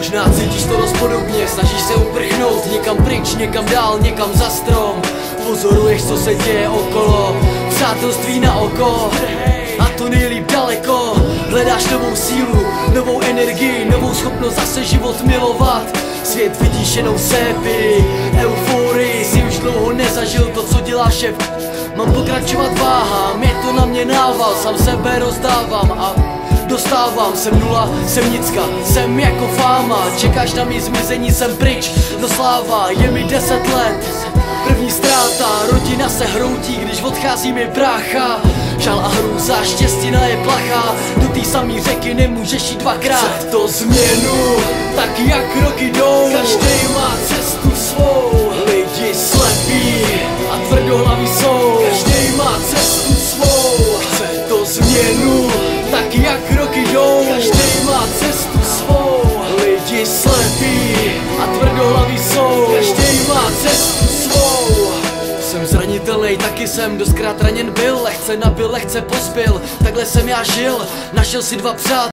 Možná cítíš to dost podobně, snažíš se uprchnout někam pryč, někam dál, někam za strom. Pozoruješ, co se děje okolo, přátelství na oko, a to nejlíp daleko. Hledáš novou sílu, novou energii, novou schopnost zase život milovat. Svět vidíš jenom sépi, euforii, si už dlouho nezažil to, co dělá šéf. Mám pokračovat váhám, je to na mě nával, sám sebe rozdávám a dostávám. Jsem nula, jsem nicka, jsem jako fáma. Čekáš na mý zmizení, jsem pryč, no sláva, je mi 10 let. První ztráta, rodina se hroutí, když odchází mi brácha. Žal a hrůza, štěstina je plachá, do té samý řeky nemůžeš jít dvakrát. Chce to změnu, tak jak roky jdou, každý má cestu svou. Lidi slepí a tvrdohlaví jsou, každý má cestu svou. Chce to změnu, tak jak roky jdou, každý má cestu svou. Lidi slepí a tvrdohlaví jsou, každý má cestu svou. Jsem zranitelný, taky jsem doskrát raněn byl, lehce nabil, lehce pozbyl, takhle jsem já žil, našel si dva přátelé.